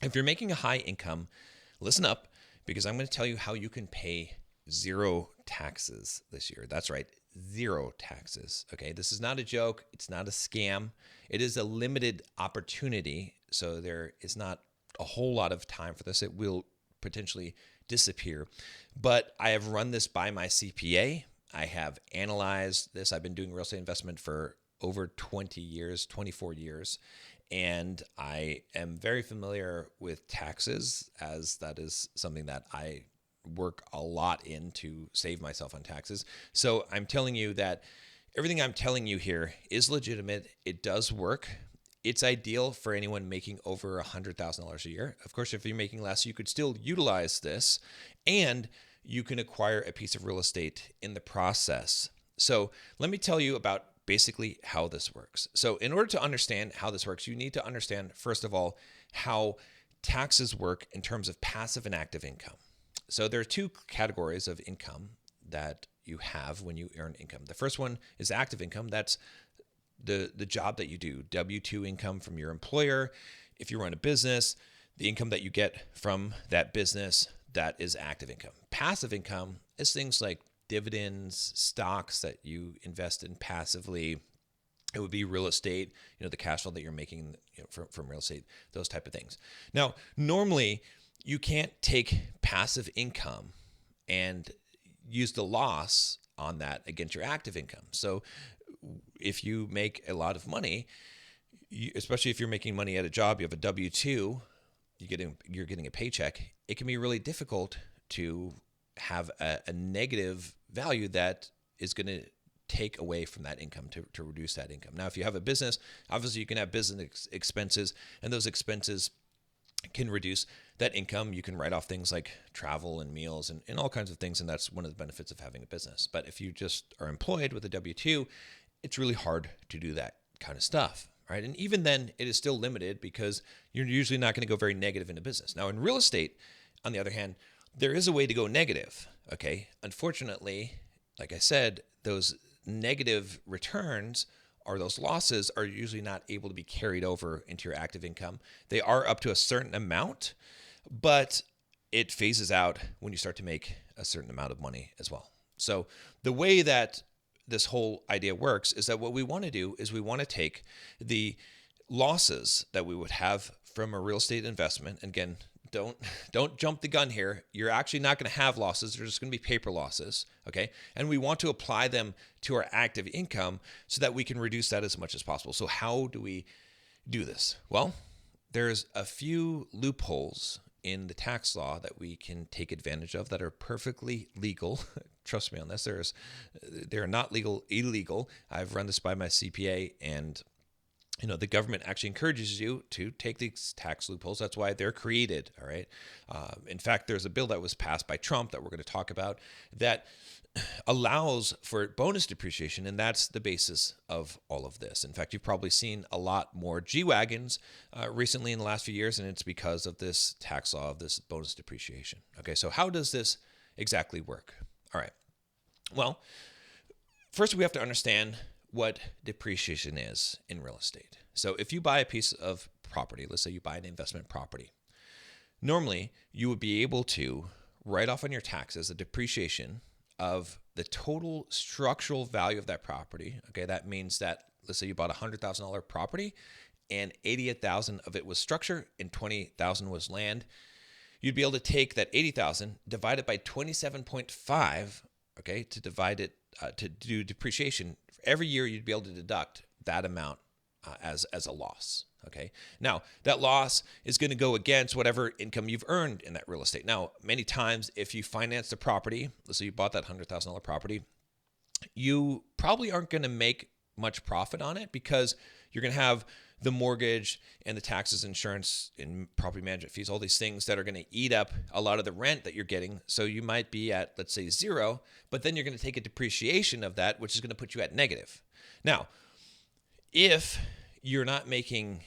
If you're making a high income, listen up, because I'm going to tell you how you can pay zero taxes this year. That's right, zero taxes. Okay, this is not a joke. It's not a scam. It is a limited opportunity. So there is not a whole lot of time for this. It will potentially disappear. But I have run this by my CPA. I have analyzed this. I've been doing real estate investment for over 20 years, 24 years. And I am very familiar with taxes, as that is something that I work a lot in to save myself on taxes. So I'm telling you that everything I'm telling you here is legitimate. It does work. It's ideal for anyone making over $100,000 a year. Of course, if you're making less, you could still utilize this, and you can acquire a piece of real estate in the process. So let me tell you about basically how this works. So in order to understand how this works, you need to understand, first of all, how taxes work in terms of passive and active income. So there are two categories of income that you have when you earn income. The first one is active income. That's the job that you do, W-2 income from your employer. If you run a business, the income that you get from that business, that is active income. Passive income is things like dividends, stocks that you invest in passively. It would be real estate, the cash flow that you're making from real estate, those type of things. Now, normally you can't take passive income and use the loss on that against your active income. So if you make a lot of money, especially if you're making money at a job, you have a W-2, you're getting a paycheck, it can be really difficult to have a negative value that is going to take away from that income to reduce that income. Now, if you have a business, obviously you can have business expenses, and those expenses can reduce that income. You can write off things like travel and meals and all kinds of things, and that's one of the benefits of having a business. But if you just are employed with a W-2, it's really hard to do that kind of stuff, right? And even then, it is still limited because you're usually not going to go very negative in a business. Now, in real estate, on the other hand, there is a way to go negative, okay? Unfortunately, like I said, those negative returns or those losses are usually not able to be carried over into your active income. They are up to a certain amount, but it phases out when you start to make a certain amount of money as well. So the way that this whole idea works is that what we want to do is we want to take the losses that we would have from a real estate investment. Again, don't jump the gun here. You're actually not going to have losses. They're just going to be paper losses, okay? And we want to apply them to our active income so that we can reduce that as much as possible. So how do we do this? Well, there's a few loopholes in the tax law that we can take advantage of that are perfectly legal. Trust me on this. They're not illegal. I've run this by my CPA, and the government actually encourages you to take these tax loopholes. That's why they're created, all right? In fact, there's a bill that was passed by Trump that we're going to talk about that allows for bonus depreciation, and that's the basis of all of this. In fact, you've probably seen a lot more G-Wagons recently in the last few years, and it's because of this tax law of this bonus depreciation. Okay, so how does this exactly work? All right. Well, first we have to understand what depreciation is in real estate. So if you buy a piece of property, let's say you buy an investment property, normally you would be able to write off on your taxes the depreciation of the total structural value of that property. Okay, that means that let's say you bought a $100,000 property and 88,000 of it was structure and 20,000 was land. You'd be able to take that 80,000, divide it by 27.5, okay, to divide it to do depreciation. Every year you'd be able to deduct that amount as a loss. Okay. Now that loss is going to go against whatever income you've earned in that real estate. Now, many times if you finance the property, let's say you bought that $100,000 property, you probably aren't going to make much profit on it because you're going to have the mortgage and the taxes, insurance, and property management fees, all these things that are going to eat up a lot of the rent that you're getting. So you might be at, let's say, zero, but then you're going to take a depreciation of that, which is going to put you at negative. Now, if you're not making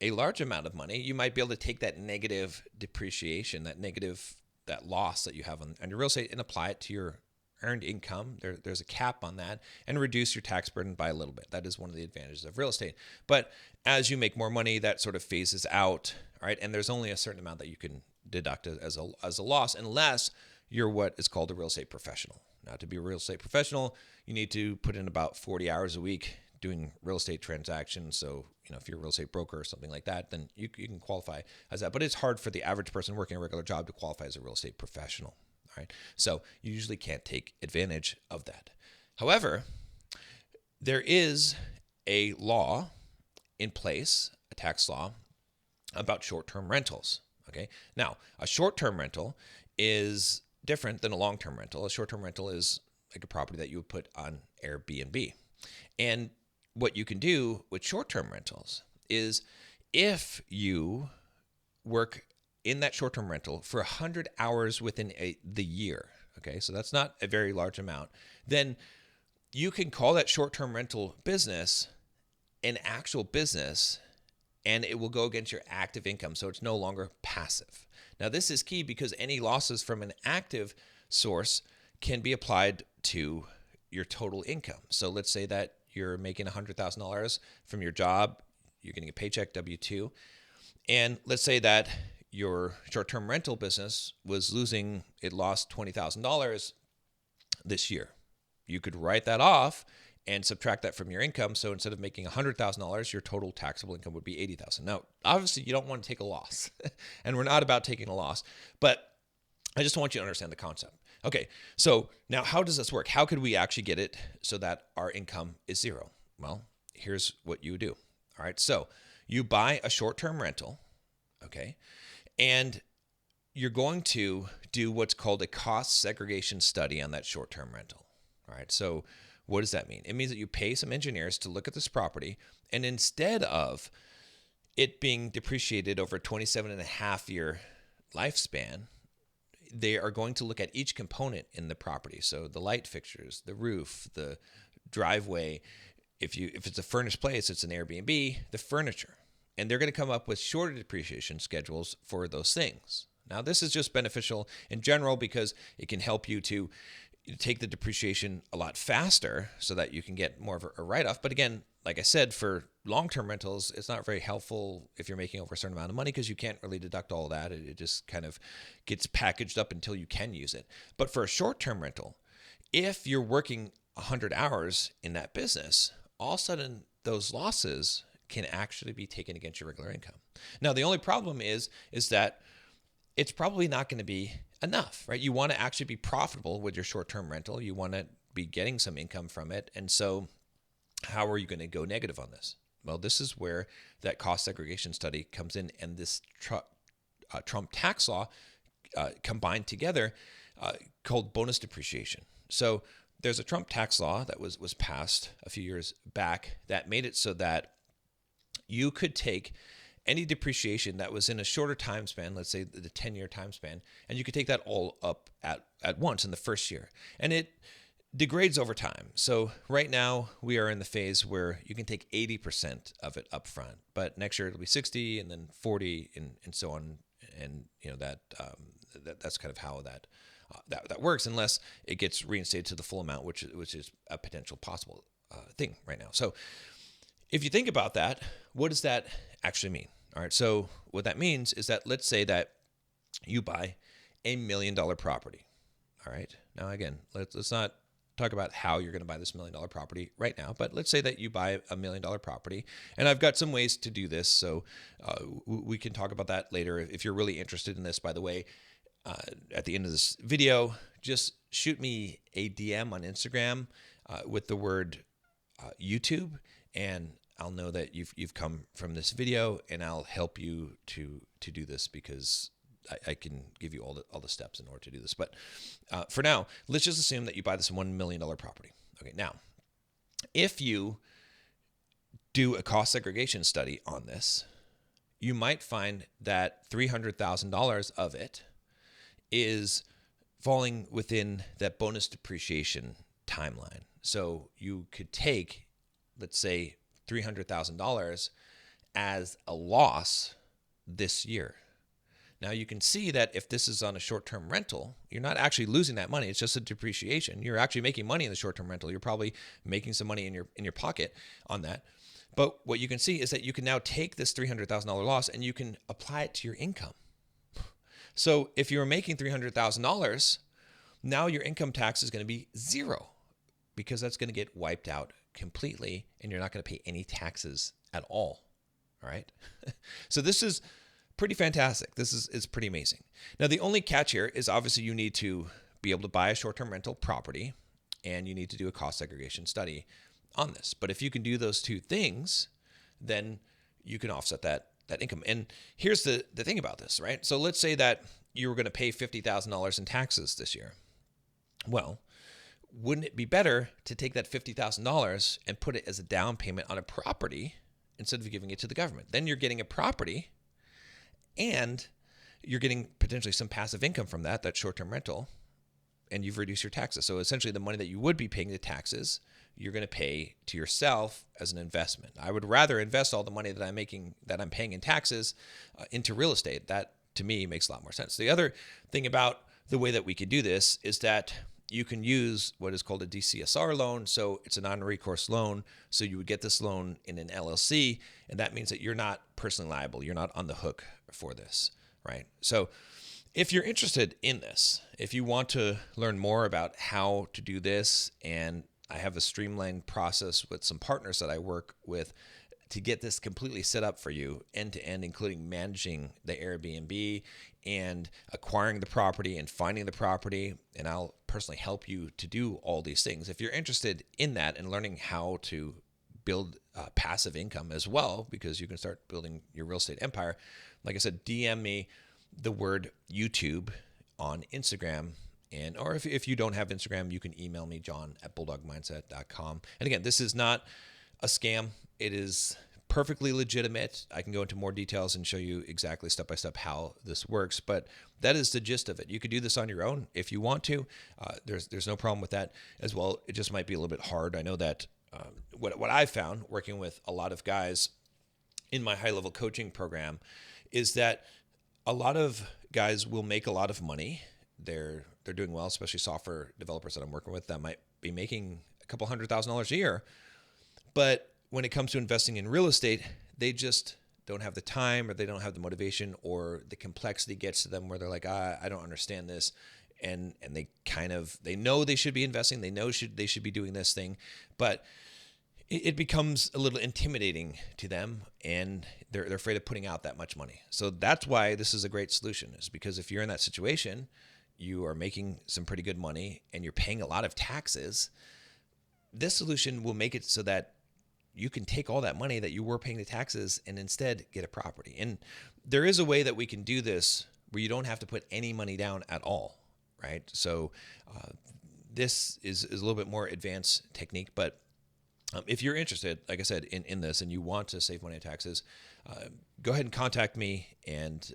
a large amount of money, you might be able to take that negative depreciation, that loss that you have on your real estate and apply it to your earned income. There's a cap on that, and reduce your tax burden by a little bit. That is one of the advantages of real estate. But as you make more money, that sort of phases out, right? And there's only a certain amount that you can deduct as a loss, unless you're what is called a real estate professional. Now, to be a real estate professional, you need to put in about 40 hours a week doing real estate transactions. So, if you're a real estate broker or something like that, then you can qualify as that. But it's hard for the average person working a regular job to qualify as a real estate professional. All right. So you usually can't take advantage of that. However, there is a law in place, a tax law, about short-term rentals. Okay. Now, a short-term rental is different than a long-term rental. A short-term rental is like a property that you would put on Airbnb. And what you can do with short-term rentals is if you work in that short-term rental for 100 hours within the year, okay, so that's not a very large amount, then you can call that short-term rental business an actual business, and it will go against your active income, so it's no longer passive. Now, this is key because any losses from an active source can be applied to your total income. So let's say that you're making $100,000 from your job, you're getting a paycheck, W-2, and let's say that your short-term rental business was losing, it lost $20,000 this year. You could write that off and subtract that from your income. So instead of making $100,000, your total taxable income would be $80,000. Now, obviously, you don't want to take a loss, and we're not about taking a loss, but I just want you to understand the concept. Okay, so now how does this work? How could we actually get it so that our income is zero? Well, here's what you do. All right, so you buy a short-term rental, okay, and you're going to do what's called a cost segregation study on that short-term rental. All right, so what does that mean? It means that you pay some engineers to look at this property, and instead of it being depreciated over a 27.5-year lifespan, they are going to look at each component in the property. So the light fixtures, the roof, the driveway. If it's a furnished place, it's an Airbnb, the furniture. And they're going to come up with shorter depreciation schedules for those things. Now, this is just beneficial in general because it can help you to take the depreciation a lot faster so that you can get more of a write-off. But again, like I said, for long-term rentals, it's not very helpful if you're making over a certain amount of money because you can't really deduct all of that. It just kind of gets packaged up until you can use it. But for a short-term rental, if you're working 100 hours in that business, all of a sudden those losses can actually be taken against your regular income. Now, the only problem is that it's probably not going to be enough, right? You want to actually be profitable with your short-term rental. You want to be getting some income from it. And so how are you going to go negative on this? Well, this is where that cost segregation study comes in, and this Trump tax law combined together called bonus depreciation. So there's a Trump tax law that was passed a few years back that made it so that you could take any depreciation that was in a shorter time span, let's say the 10-year time span, and you could take that all up at once in the first year. And it degrades over time. So right now we are in the phase where you can take 80% of it up front, but next year it'll be 60 and then 40 and so on. And that's kind of how that works, unless it gets reinstated to the full amount, which is a potential possible thing right now. So if you think about that, what does that actually mean? All right. So what that means is that let's say that you buy $1 million property. All right. Now, again, let's not talk about how you're going to buy this $1 million property right now, but let's say that you buy $1 million property, and I've got some ways to do this. So we can talk about that later. If you're really interested in this, by the way, at the end of this video, just shoot me a DM on Instagram with the word YouTube, and I'll know that you've come from this video, and I'll help you to do this because I can give you all the steps in order to do this. But for now, let's just assume that you buy this $1 million property. Okay, now, if you do a cost segregation study on this, you might find that $300,000 of it is falling within that bonus depreciation timeline. So you could take, let's say, $300,000 as a loss this year. Now you can see that if this is on a short-term rental, you're not actually losing that money. It's just a depreciation. You're actually making money in the short-term rental. You're probably making some money in your pocket on that. But what you can see is that you can now take this $300,000 loss and you can apply it to your income. So if you're making $300,000, now your income tax is going to be zero because that's going to get wiped out completely and you're not going to pay any taxes at all. All right. So this is pretty fantastic. This is pretty amazing. Now, the only catch here is obviously you need to be able to buy a short-term rental property and you need to do a cost segregation study on this. But if you can do those two things, then you can offset that income. And here's the thing about this, right? So let's say that you were going to pay $50,000 in taxes this year. Well, wouldn't it be better to take that $50,000 and put it as a down payment on a property instead of giving it to the government? Then you're getting a property and you're getting potentially some passive income from that short-term rental, and you've reduced your taxes. So essentially the money that you would be paying the taxes, you're going to pay to yourself as an investment. I would rather invest all the money that I'm paying in taxes into real estate. That to me makes a lot more sense. The other thing about the way that we could do this is that you can use what is called a DCSR loan. So it's a non-recourse loan. So you would get this loan in an LLC, and that means that you're not personally liable. You're not on the hook for this, right? So if you're interested in this, if you want to learn more about how to do this, and I have a streamlined process with some partners that I work with to get this completely set up for you end to end, including managing the Airbnb and acquiring the property and finding the property. And I'll personally help you to do all these things. If you're interested in that and learning how to build passive income as well, because you can start building your real estate empire, like I said, DM me the word YouTube on Instagram. Or if you don't have Instagram, you can email me, john@bulldogmindset.com. And again, this is not a scam. It is perfectly legitimate. I can go into more details and show you exactly step by step how this works, but that is the gist of it. You could do this on your own if you want to. There's no problem with that as well. It just might be a little bit hard. I know that what I've found working with a lot of guys in my high-level coaching program is that a lot of guys will make a lot of money. They're doing well, especially software developers that I'm working with that might be making a couple $100,000 a year. But when it comes to investing in real estate, they just don't have the time, or they don't have the motivation, or the complexity gets to them where they're like, I don't understand this. And they know they should be investing. They know they should be doing this thing, but it becomes a little intimidating to them, and they're afraid of putting out that much money. So that's why this is a great solution, is because if you're in that situation, you are making some pretty good money and you're paying a lot of taxes, this solution will make it so that you can take all that money that you were paying the taxes and instead get a property. And there is a way that we can do this where you don't have to put any money down at all, right? So this is a little bit more advanced technique, but if you're interested, like I said, in this, and you want to save money on taxes, go ahead and contact me, and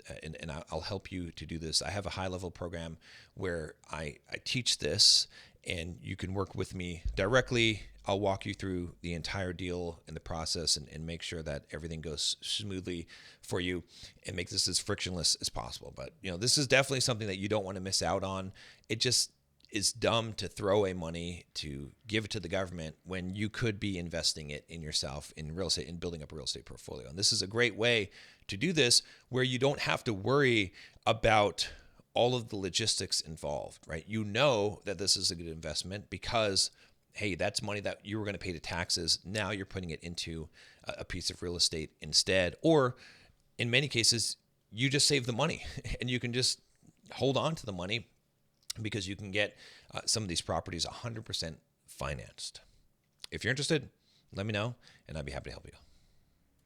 I'll help you to do this. I have a high-level program where I teach this, and you can work with me directly. I'll walk you through the entire deal and the process, and make sure that everything goes smoothly for you, and make this as frictionless as possible. But this is definitely something that you don't want to miss out on. It just is dumb to throw away money to give it to the government when you could be investing it in yourself, in real estate, and building up a real estate portfolio. And this is a great way to do this where you don't have to worry about all of the logistics involved, right? You know that this is a good investment because, hey, that's money that you were going to pay to taxes. Now you're putting it into a piece of real estate instead. Or in many cases, you just save the money and you can just hold on to the money, because you can get some of these properties 100% financed. If you're interested, let me know, and I'd be happy to help you.